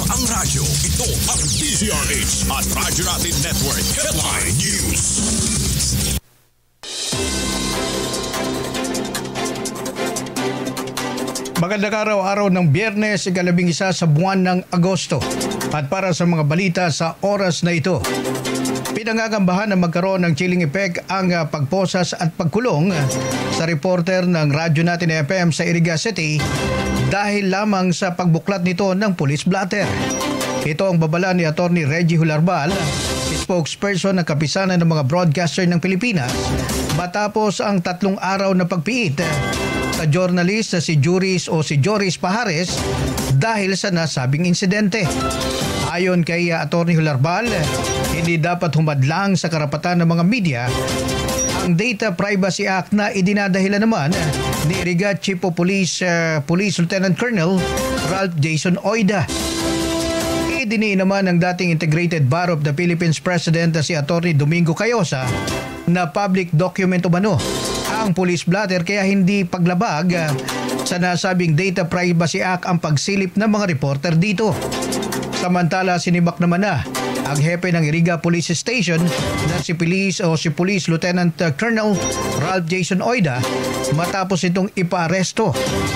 ang radyo. Ito ang DZRH at Radyo Natin Network Headline News. Magandang araw ng Biyernes, ika-11 sa buwan ng Agosto. At para sa mga balita sa oras na ito, pinangagambahan na magkaroon ng chilling effect ang pagposas at pagkulong sa reporter ng Radyo Natin FM sa Iriga City dahil lamang sa pagbuklat nito ng police blotter. Ito ang babala ni Atty. Reggie Hularbal, spokesperson ng Kapisanan ng mga Broadcaster ng Pilipinas, matapos ang 3 araw na pagpiit sa journalist na si Joris Pajares dahil sa nasabing insidente. Ayon kay Atty. Hularbal, hindi dapat humadlang sa karapatan ng mga media ang Data Privacy Act na idinadahilan naman ni Iriga Chief of Police Lieutenant Colonel Ralph Jason Oida. Idiniin naman ng dating Integrated Bar of the Philippines President na si Atty. Domingo Cayosa na public document umano ang police blotter kaya hindi paglabag sa nasabing Data Privacy Act ang pagsilip ng mga reporter dito. Samantala, sinibak naman na ang hepe ng Iriga Police Station na si Police Lieutenant Colonel Ralph Jason Oida matapos itong ipaaresto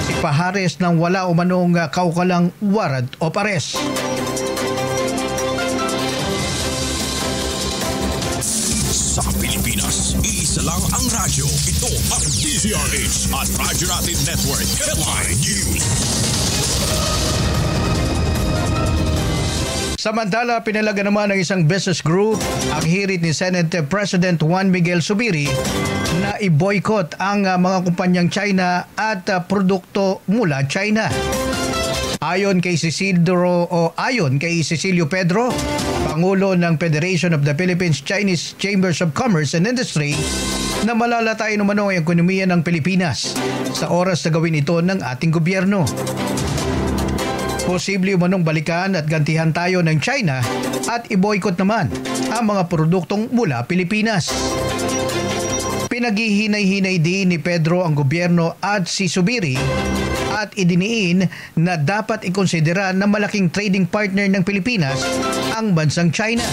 si Pajares nang wala umanong kaukalang warrant of arrest. Sa Pilipinas, isa lang ang radyo. Ito ang DZRH at Radyo Natin Network Headline News. Samantala, pinalaga naman ng isang business group ang hirit ni Senate President Juan Miguel Zubiri na i-boycott ang mga kumpanyang China at produkto mula China. Ayon kay Cecilio Pedro, Pangulo ng Federation of the Philippines Chinese Chambers of Commerce and Industry, na malalatayin umano ang ekonomiya ng Pilipinas sa oras na gawin ito ng ating gobyerno. Posible umanong balikan at gantihan tayo ng China at i-boycott naman ang mga produktong mula Pilipinas. Pinaghihinay-hinay din ni Pedro ang gobyerno at si Zubiri at idiniin na dapat ikonsidera na malaking trading partner ng Pilipinas ang bansang China.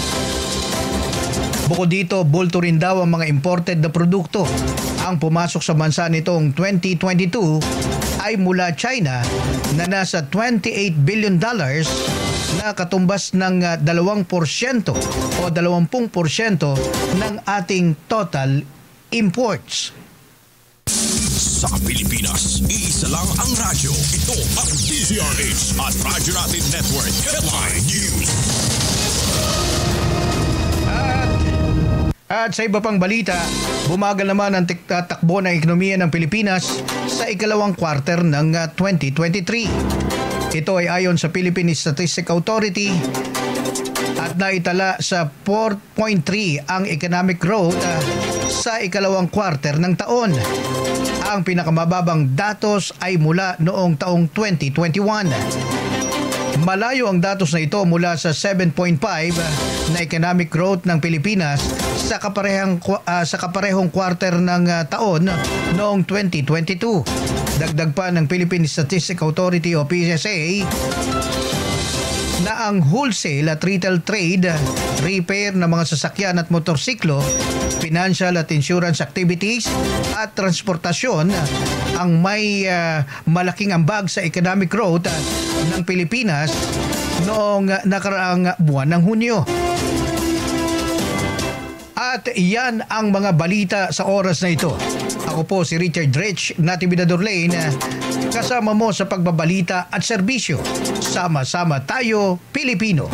Bukod dito, bulto rin daw ang mga imported na produkto. Ang pumasok sa bansa nitong 2022 ay mula China na nasa $28 billion na katumbas ng 2% o 20% ng ating total imports. Sa Pilipinas, isa lang ang radyo. Ito ang DZRH at Radyo Natin Network Headline News. At sa iba pang balita, bumagal naman ang takbo ng ekonomiya ng Pilipinas sa ikalawang quarter ng 2023. Ito ay ayon sa Philippine Statistics Authority at naitala sa 4.3 ang economic growth sa ikalawang quarter ng taon. Ang pinakamababang datos ay mula noong taong 2021. Malayo ang datos na ito mula sa 7.5 na economic growth ng Pilipinas sa kaparehong quarter ng taon noong 2022. Dagdag pa ng Philippine Statistics Authority o PSA na ang wholesale at retail trade, repair ng mga sasakyan at motorsiklo, financial at insurance activities at transportasyon ang may malaking ambag sa economic growth ng Pilipinas noong nakaraang buwan ng Hunyo. At yan ang mga balita sa oras na ito. Ako po si Richard Rich, Natividad Lane, kasama mo sa pagbabalita at serbisyo. Sama-sama tayo, Pilipino.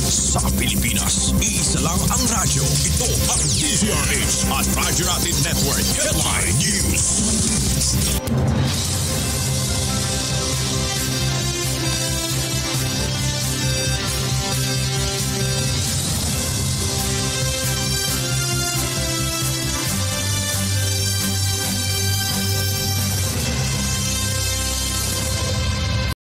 Sa Pilipinas, isa lang ang radyo. Ito ang DZRH at Radyo Natin Network Headline News.